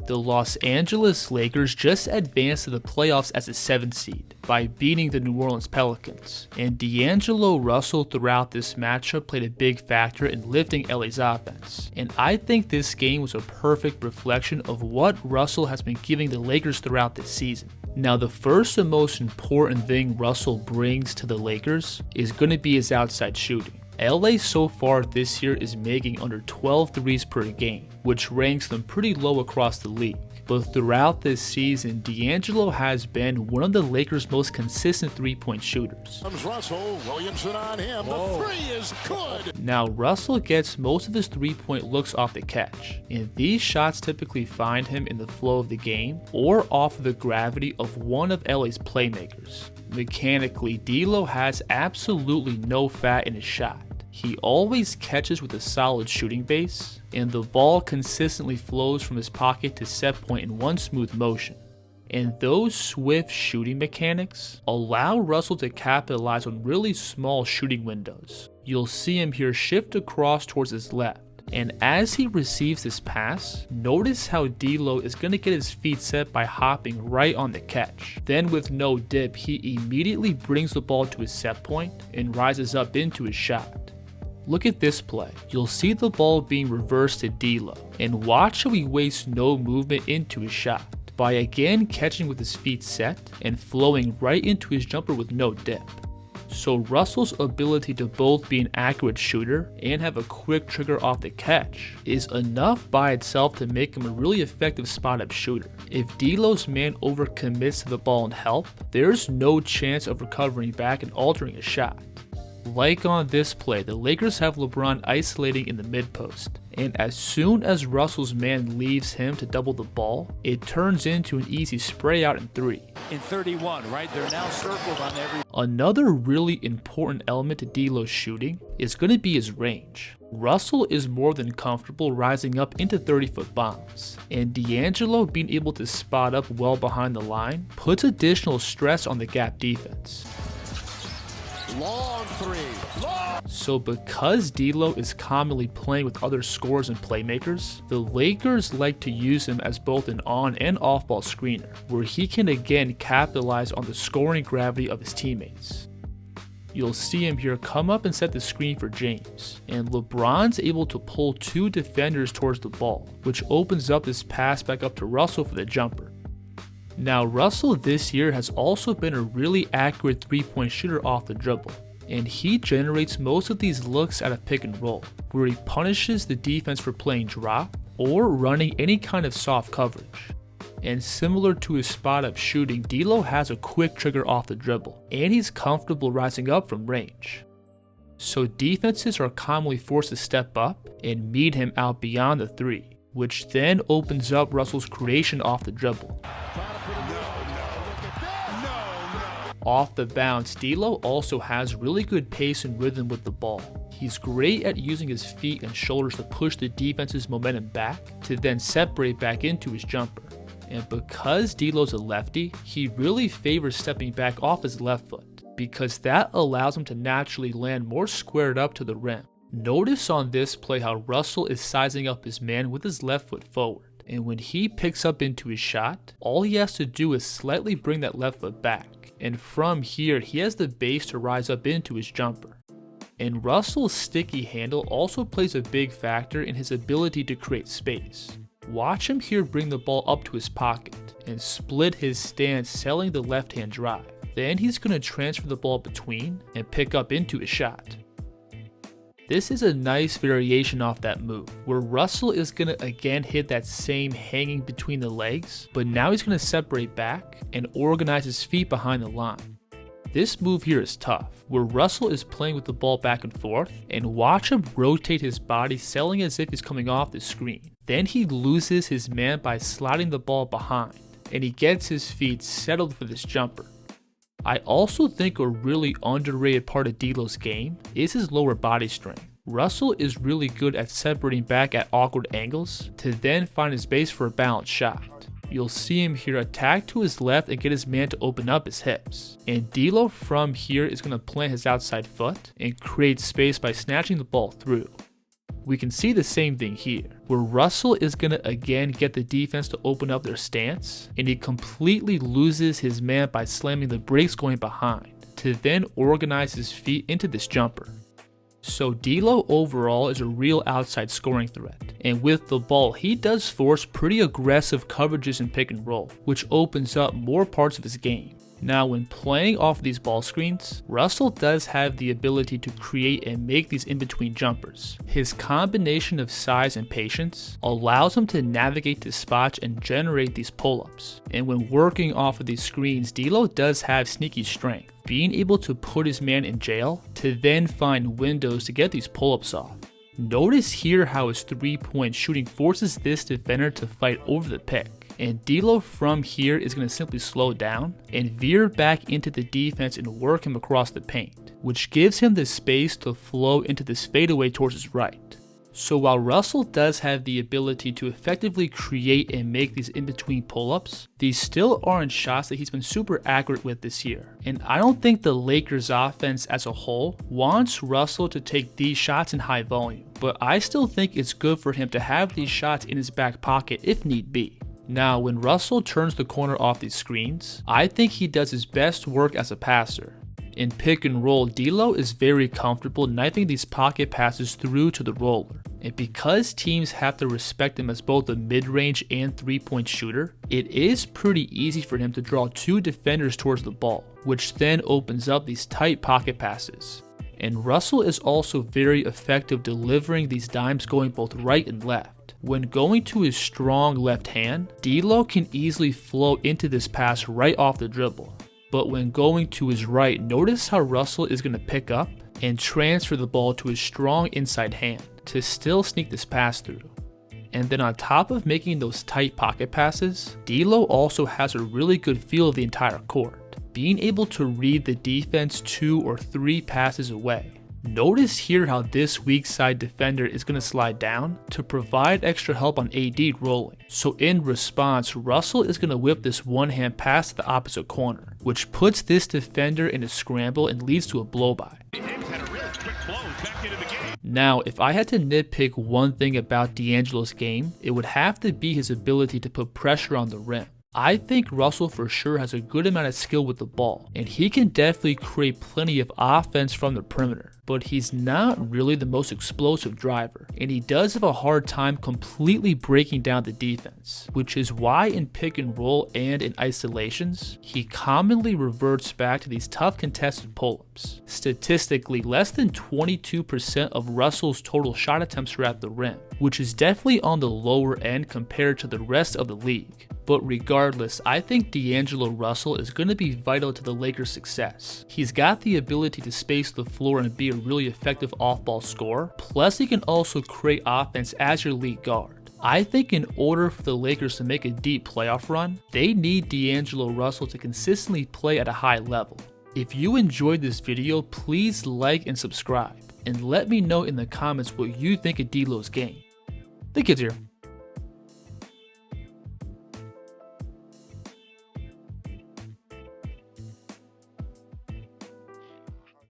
The Los Angeles Lakers just advanced to the playoffs as a 7th seed by beating the New Orleans Pelicans, and D'Angelo Russell throughout this matchup played a big factor in lifting LA's offense, and I think this game was a perfect reflection of what Russell has been giving the Lakers throughout this season. Now, the first and most important thing Russell brings to the Lakers is going to be his outside shooting. LA so far this year is making under 12 threes per game, which ranks them pretty low across the league. But throughout this season, D'Angelo has been one of the Lakers' most consistent three-point shooters. Comes Russell, Williamson on him, the three is good! Now, Russell gets most of his three-point looks off the catch, and these shots typically find him in the flow of the game or off of the gravity of one of LA's playmakers. Mechanically, D'Lo has absolutely no fat in his shot. He always catches with a solid shooting base, and the ball consistently flows from his pocket to set point in one smooth motion. And those swift shooting mechanics allow Russell to capitalize on really small shooting windows. You'll see him here shift across towards his left, and as he receives this pass, notice how D'Lo is going to get his feet set by hopping right on the catch. Then with no dip, he immediately brings the ball to his set point and rises up into his shot. Look at this play. You'll see the ball being reversed to D'Lo, and watch how he wastes no movement into his shot by again catching with his feet set and flowing right into his jumper with no dip. So Russell's ability to both be an accurate shooter and have a quick trigger off the catch is enough by itself to make him a really effective spot-up shooter. If D'Lo's man overcommits to the ball and help, there's no chance of recovering back and altering a shot. Like on this play, the Lakers have LeBron isolating in the mid-post, and as soon as Russell's man leaves him to double the ball, it turns into an easy spray out in 3. In 31, right? They're now circled on every... Another really important element to D'Lo's shooting is going to be his range. Russell is more than comfortable rising up into 30-foot bombs, and D'Angelo being able to spot up well behind the line puts additional stress on the gap defense. Long three. Long. So because D'Lo is commonly playing with other scorers and playmakers, the Lakers like to use him as both an on and off ball screener, where he can again capitalize on the scoring gravity of his teammates. You'll see him here come up and set the screen for James, and LeBron's able to pull 2 defenders towards the ball, which opens up this pass back up to Russell for the jumper. Now, Russell this year has also been a really accurate three-point shooter off the dribble, and he generates most of these looks out of pick and roll, where he punishes the defense for playing drop or running any kind of soft coverage. And similar to his spot-up shooting, D'Lo has a quick trigger off the dribble, and he's comfortable rising up from range. So defenses are commonly forced to step up and meet him out beyond the 3, which then opens up Russell's creation off the dribble. Off the bounce, D'Lo also has really good pace and rhythm with the ball. He's great at using his feet and shoulders to push the defense's momentum back to then separate back into his jumper. And because D'Lo's a lefty, he really favors stepping back off his left foot, because that allows him to naturally land more squared up to the rim. Notice on this play how Russell is sizing up his man with his left foot forward, and when he picks up into his shot, all he has to do is slightly bring that left foot back, and from here he has the base to rise up into his jumper. And Russell's sticky handle also plays a big factor in his ability to create space. Watch him here bring the ball up to his pocket and split his stance, selling the left-hand drive. Then he's going to transfer the ball between and pick up into his shot. This is a nice variation off that move, where Russell is going to again hit that same hanging between the legs, but now he's going to separate back and organize his feet behind the line. This move here is tough, where Russell is playing with the ball back and forth, and watch him rotate his body, selling as if he's coming off the screen. Then he loses his man by sliding the ball behind, and he gets his feet settled for this jumper. I also think a really underrated part of D'Lo's game is his lower body strength. Russell is really good at separating back at awkward angles to then find his base for a balanced shot. You'll see him here attack to his left and get his man to open up his hips. And D'Lo from here is going to plant his outside foot and create space by snatching the ball through. We can see the same thing here, where Russell is going to again get the defense to open up their stance, and he completely loses his man by slamming the brakes going behind, to then organize his feet into this jumper. So D'Lo overall is a real outside scoring threat, and with the ball he does force pretty aggressive coverages in pick and roll, which opens up more parts of his game. Now when playing off these ball screens, Russell does have the ability to create and make these in-between jumpers. His combination of size and patience allows him to navigate the spots and generate these pull-ups. And when working off of these screens, D'Lo does have sneaky strength, being able to put his man in jail to then find windows to get these pull-ups off. Notice here how his 3-point shooting forces this defender to fight over the pick. And D'Lo from here is going to simply slow down and veer back into the defense and work him across the paint, which gives him the space to flow into this fadeaway towards his right. So while Russell does have the ability to effectively create and make these in-between pull-ups, these still aren't shots that he's been super accurate with this year. And I don't think the Lakers offense as a whole wants Russell to take these shots in high volume, but I still think it's good for him to have these shots in his back pocket if need be. Now, when Russell turns the corner off these screens, I think he does his best work as a passer. In pick and roll, D'Lo is very comfortable knifing these pocket passes through to the roller. And because teams have to respect him as both a mid-range and 3-point shooter, it is pretty easy for him to draw 2 defenders towards the ball, which then opens up these tight pocket passes. And Russell is also very effective delivering these dimes going both right and left. When going to his strong left hand, D'Lo can easily flow into this pass right off the dribble. But when going to his right, notice how Russell is going to pick up and transfer the ball to his strong inside hand to still sneak this pass through. And then on top of making those tight pocket passes, D'Lo also has a really good feel of the entire court, being able to read the defense 2 or 3 passes away. Notice here how this weak side defender is going to slide down to provide extra help on AD rolling. So in response, Russell is going to whip this one-hand pass to the opposite corner, which puts this defender in a scramble and leads to a blow-by. Now, if I had to nitpick one thing about D'Angelo's game, it would have to be his ability to put pressure on the rim. I think Russell for sure has a good amount of skill with the ball, and he can definitely create plenty of offense from the perimeter, but he's not really the most explosive driver, and he does have a hard time completely breaking down the defense, which is why in pick and roll and in isolations, he commonly reverts back to these tough contested pull-ups. Statistically, less than 22% of Russell's total shot attempts are at the rim, which is definitely on the lower end compared to the rest of the league. But regardless, I think D'Angelo Russell is going to be vital to the Lakers' success. He's got the ability to space the floor and be a really effective off-ball scorer, plus he can also create offense as your lead guard. I think in order for the Lakers to make a deep playoff run, they need D'Angelo Russell to consistently play at a high level. If you enjoyed this video, please like and subscribe, and let me know in the comments what you think of D'Lo's game. The Kid's here.